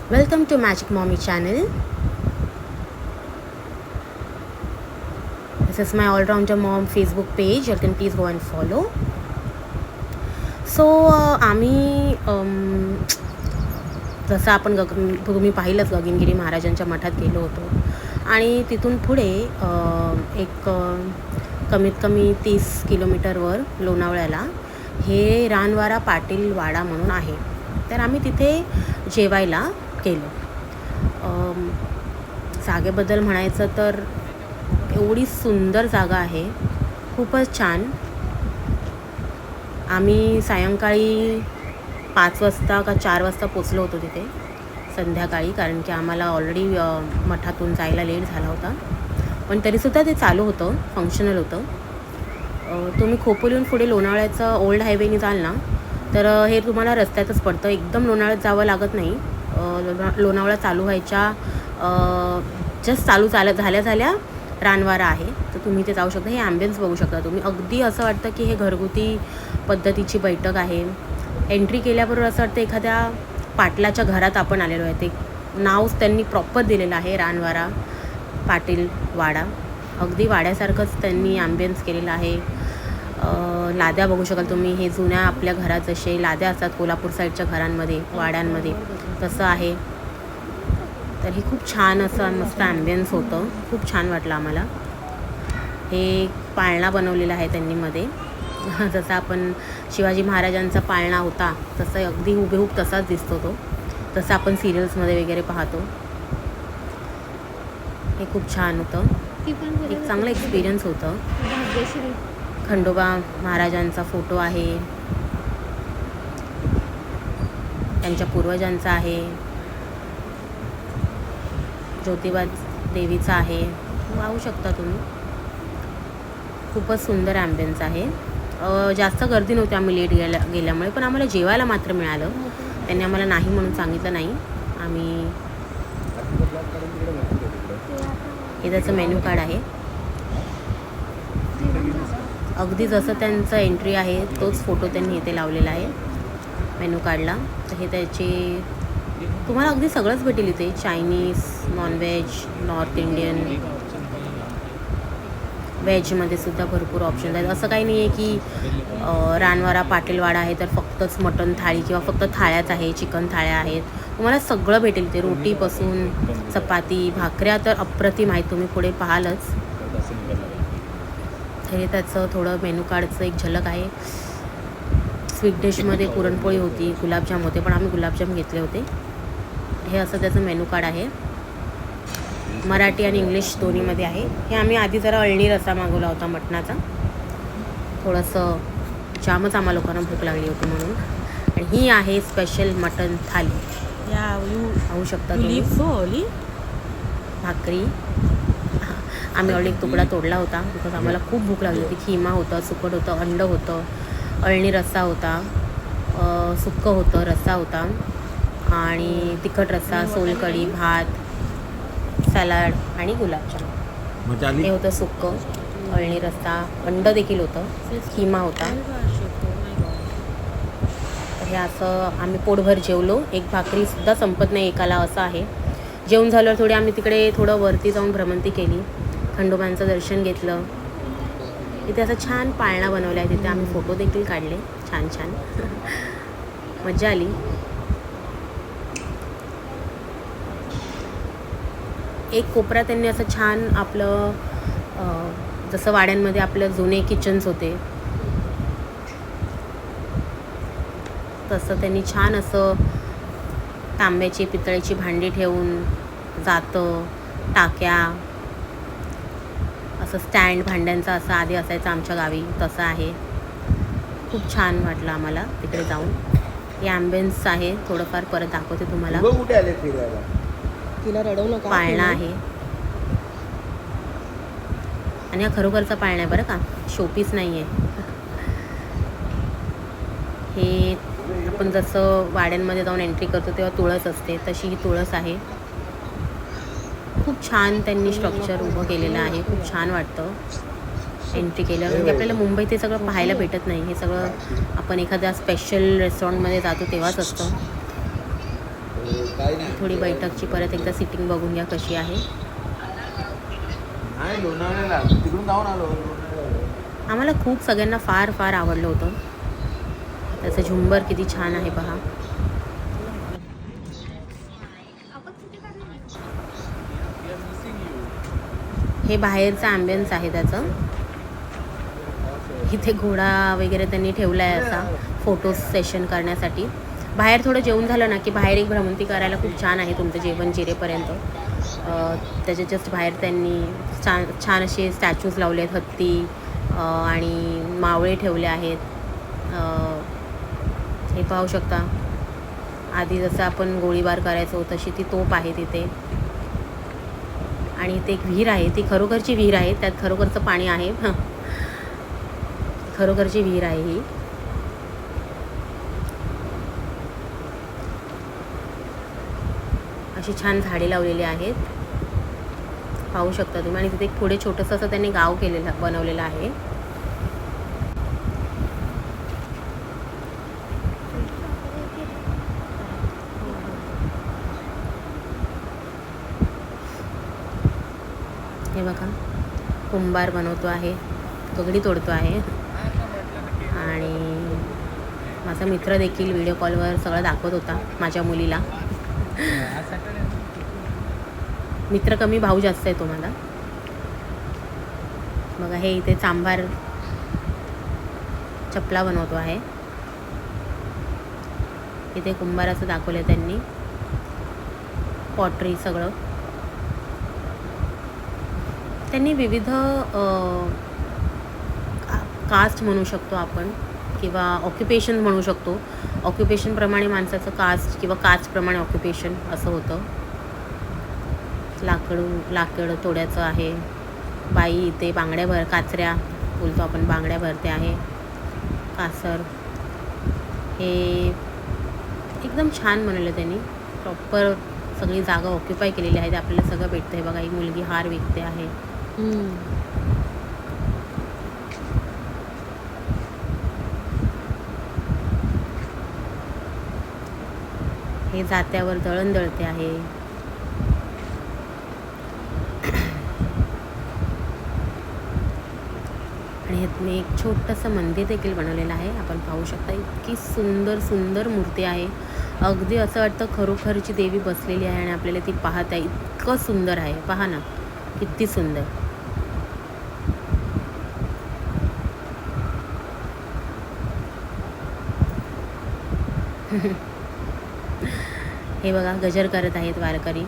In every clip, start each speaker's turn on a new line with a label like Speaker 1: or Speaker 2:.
Speaker 1: Welcome to Magic Mommy channel. This is my all-rounder mom Facebook page. You can please go and follow. So आम्ही जसं आपण तुम्ही पाहिलंच गगनगिरी महाराजांच्या मठात गेलो होतो आणि तिथून पुढे एक कमीत कमी 30 किलोमीटरवर लोणावळ्याला हे रानवारा पाटील वाडा म्हणून आहे. तर आम्ही तिथे जेवायला गेलो. जागेबद्दल म्हणायचं तर एवढी सुंदर जागा आहे, खूपच छान. आम्ही सायंकाळी 5 वाजता का 4 वाजता पोचलो होतो तिथे संध्याकाळी, कारण की आम्हाला ऑलरेडी मठातून जायला लेट झाला होता. पण तरीसुद्धा ते चालू होतं, फंक्शनल होतं. तुम्ही खोपोलीहून पुढे लोणावळ्याचं ओल्ड हायवेने जाल ना, तर हे तुम्हाला रस्त्यातच पडतं. एकदम लोणावळ्यात जावं लागत नाही. लोणावळा चालू व्हायच्या जस्ट चालू झाल्या रानवारा आहे, तर तुम्ही ते जाऊ शकता. हे ॲम्बियन्स बघू शकता तुम्ही. अगदी असं वाटतं की हे घरगुती पद्धतीची बैठक आहे. एंट्री केल्याबरोबर असं वाटतं एखाद्या पाटलाच्या घरात आपण आलेलो आहे. ते नाव त्यांनी प्रॉपर दिलेलं आहे, रानवारा पाटील वाडा. अगदी वाड्यासारखंच त्यांनी ॲम्बियन्स केलेलं आहे. लाद्या बघू शकाल तुम्ही. हे जुन्या आपल्या घरात जसे लाद्या असतात कोल्हापूर साईडच्या घरांमध्ये, वाड्यांमध्ये, तसं आहे. तर हे खूप छान असं मस्त ॲम्बियन्स होतं. खूप छान वाटलं आम्हाला. हे पाळणा बनवलेला आहे त्यांनी मध्ये, जसं आपण शिवाजी महाराजांचा पाळणा होता तसं अगदी हुबेहूब तसाच दिसतो तो, तसं आपण सिरियल्समध्ये वगैरे पाहतो. हे खूप छान होतं. एक चांगलं एक्सपिरियन्स होतं. खंडोबा महाराजांचा फोटो आहे, त्यांच्या पूर्वजांचा आहे, ज्योतिबा देवीचा आहे. पाहू शकता तुम्ही. खूपच सुंदर ॲम्बियन्स आहे. जास्त गर्दी नव्हती आम्ही लेट गेल्यामुळे, पण आम्हाला जेवायला मात्र मिळालं. त्यांनी आम्हाला नाही म्हणून सांगितलं नाही. आम्ही हे त्याचं मेन्यू कार्ड आहे. अगदी जसं त्यांचं एंट्री आहे तोच फोटो त्यांनी इथे लावलेला आहे मेन्यू कार्डला. तर हे त्याचे तुम्हाला अगदी सगळंच भेटेल इथे. चायनीज, नॉनव्हेज, नॉर्थ इंडियन, व्हेजमध्ये सुद्धा भरपूर ऑप्शन आहेत. असं काही नाही आहे की रानवारा पाटीलवाडा आहे तर फक्तच मटण थाळी किंवा फक्त थाळ्याच आहे, चिकन थाळ्या आहेत. तुम्हाला सगळं भेटेल ते. रोटीपासून चपाती, भाकऱ्या तर अप्रतिम आहेत. तुम्ही पुढे पाहालच. हे त्याचं थोडं मेनू कार्डचं एक झलक आहे. स्वीट डिशमध्ये पुरणपोळी होती, गुलाबजाम होते, पण आम्ही गुलाबजाम घेतले होते. हे असं त्याचं मेनू कार्ड आहे. मराठी आणि इंग्लिश दोन्हीमध्ये आहे. हे आम्ही आधी जरा अळणी रस्सा मागवला होता मटणाचा. थोडंसं जामच आम्हा लोकांना भूक लागली होती म्हणून. आणि ही आहे स्पेशल मटण थाली. पाहू शकता तुम्ही. भाकरी. आम्ही ऑलरेडी एक तुकडा तोडला होता बिकॉज आम्हाला खूप भूक लागली होती. खिमा होतं, सुकट होतं, अंड होतं, अळणी रस्सा होता, सुक्कं होतं, रस्सा होता आणि तिखट रस्सा, सोलकढी, भात, सॅलड आणि गुलाबजाम. हे होतं सुक्कं, अळणी रस्सा, अंड देखील होतं, खिमा होता. हे असं आम्ही पोटभर जेवलो. एक भाकरीसुद्धा संपत नाही एकाला, असं आहे. जेवण झाल्यावर थोडी आम्ही तिकडे थोडं वरती जाऊन भ्रमंती केली, खंडोबांचं दर्शन घेतलं. इथे असं छान पाळणा बनवला आहे. तिथे आम्ही फोटो देखील काढले छान छान. मजा आली. एक कोपरा त्यांनी असं छान आपलं जसं वाड्यांमध्ये आपलं जुने किचन्स होते तसं त्यांनी छान असं तांब्याची, पितळेची भांडी ठेवून, जातं, टाक्या, असं स्टँड भांड्यांचा असं आधी असायचं आमच्या गावी, तसं आहे. खूप छान वाटलं आम्हाला तिकडे जाऊन. हे ॲम्बियन्स आहे. थोडंफार परत दाखवते तुम्हाला. पाळणा आहे आणि हा खरोखरचा पाळणा आहे बरं का, शोपीस नाही आहे. हे आपण जसं वाड्यांमध्ये जाऊन एंट्री करतो तेव्हा तुळस असते, तशी ही तुळस आहे. खूप छान त्यांनी स्ट्रक्चर उभं केलेलं आहे. खूप छान वाटतं एंट्री केल्यावर. म्हणजे आपल्याला मुंबईत ते सगळं पाहायला भेटत नाही. हे सगळं आपण एखाद्या स्पेशल रेस्टॉरंटमध्ये जातो तेव्हाच असतं.
Speaker 2: काही नाही
Speaker 1: थोडी बैठकची परत एकदा सिटिंग बघून घ्या कशी आहे.
Speaker 2: नाही लोणावळ्याला तिकडून जाऊन आलो लोणावळ्याला.
Speaker 1: आम्हाला खूप सगळ्यांना फार फार आवडलं होतं. त्याचं झुंबर किती छान आहे पहा. हे बाहेरचं ॲम्बियन्स आहे त्याचं. इथे घोडा वगैरे त्यांनी ठेवला आहे असा फोटो सेशन करण्यासाठी. बाहेर थोडं जेवण झालं ना की बाहेर एक भ्रमंती करायला खूप छान आहे तुमचं जेवण जिरेपर्यंत. त्याच्या जस्ट बाहेर त्यांनी छान असे स्टॅच्यूज लावले आहेत, हत्ती आणि मावळे ठेवले आहेत. हे पाहू शकता. आधी जसं आपण गोळीबार करायचो तशी ती तोप आहे तिथे. आणि इथे एक विहीर आहे, ती खरोखरची विहीर आहे, त्यात खरोखरचं पाणी आहे. खरोखरची विहीर आहे ही. अशी छान झाडे लावलेली आहेत, पाहू शकता तुम्ही. आणि तिथे एक पुढे छोटंसं असं त्यांनी गाव बनवलेलं आहे. हे बघा, कुंभार बनवतो आहे, दगडी तोडतो आहे. आणि माझा मित्र देखील व्हिडिओ कॉलवर सगळं दाखवत होता माझ्या मुलीला. मित्र कमी भाऊ जास्त आहे तुम्हाला. बघा, हे इथे चांभार चपला बनवतो आहे. इथे कुंभाराचं दाखवलं त्यांनी, पॉटरी सगळं. त्यांनी विविध कास्ट म्हणू शकतो आपण, किंवा ऑक्युपेशन म्हणू शकतो. ऑक्युपेशनप्रमाणे माणसाचं कास्ट किंवा कास्टप्रमाणे ऑक्युपेशन असं होतं. लाकड तोड्याचं आहे. बाई इथे बांगड्या काचऱ्या बोलतो आपण, बांगड्या भरते आहे. कासर हे एकदम छान बनवलं त्यांनी. प्रॉपर सगळी जागा ऑक्युपाय केलेली आहे. आपल्याला सगळं भेटतं आहे. बघा, ही मुलगी हार विकते आहे. हे जात्यावर दळण दळते आहे. आणि हे एक छोटंसं मंदिर देखील बनवलेलं आहे. आपण पाहू शकता, इतकी सुंदर सुंदर मूर्ती आहे. अगदी असं वाटतं खरोखरची देवी बसलेली आहे आणि आपल्याला ती पाहत आहे. इतकं सुंदर आहे, पहा ना किती सुंदर. हे बघा, गजर करत आहेत वारकरी.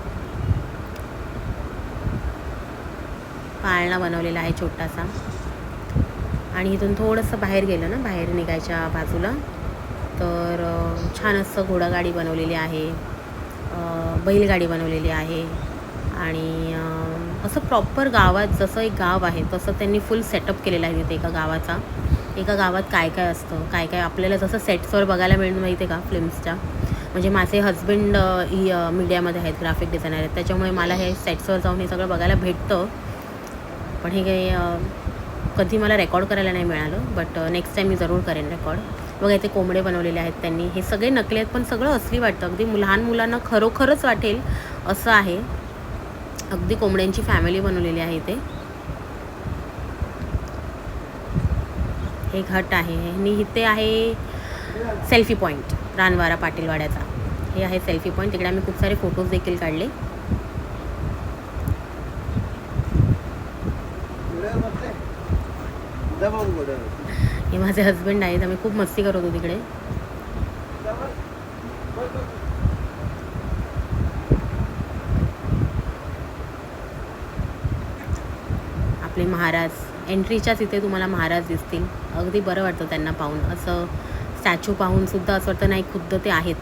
Speaker 1: पाळणा बनवलेला आहे छोटासा. आणि इथून थोडंसं बाहेर गेलं ना, बाहेर निघायच्या बाजूला, तर छान असं घोडागाडी बनवलेली आहे, बैलगाडी बनवलेली आहे. आणि असं प्रॉपर गावात जसं एक गाव आहे तसं त्यांनी फुल सेटअप केलेलं आहे तिथे एका गावात काय काय असतं, काय काय आपल्याला जसं सेट्सवर बघायला मिळून माहिती आहे का फिल्म्सच्या. म्हणजे माझे हजबंड मीडियामध्ये आहेत, ग्राफिक डिझायनर आहेत, त्याच्यामुळे मला हे सेट्सवर जाऊन हे सगळं बघायला भेटतं. पण हे काही कधी मला रेकॉर्ड करायला नाही मिळालं, बट नेक्स्ट टाईम मी जरूर करेन रेकॉर्ड. बघा, इथे कोंबडे बनवलेले आहेत त्यांनी. हे सगळे नकली आहेत पण सगळं असली वाटतं. अगदी लहान मुलांना खरोखरच वाटेल असं आहे. अगदी कोंबड्यांची फॅमिली बनवलेली आहे इथे. हे घट आहे आणि इथे आहे सेल्फी पॉईंट रानवारा पाटीलवाड्याचा. हे आहे सेल्फी पॉईंट. तिकडे आम्ही खूप सारे फोटोज देखील काढले. हे माझे हजबंड आहेत. आम्ही खूप मस्ती करत होतो तिकडे. आपले महाराज एंट्रीच्याच इथे तुम्हाला महाराज दिसतील. अगदी बरं वाटतं त्यांना पाहून. असं स्टॅच्यू पाहून सुद्धा असं वाटतं नाही खुद्द ते आहेत.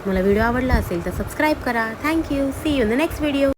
Speaker 1: मला व्हिडिओ आवडला असेल तर सबस्क्राईब करा. Thank you. See you in the next video.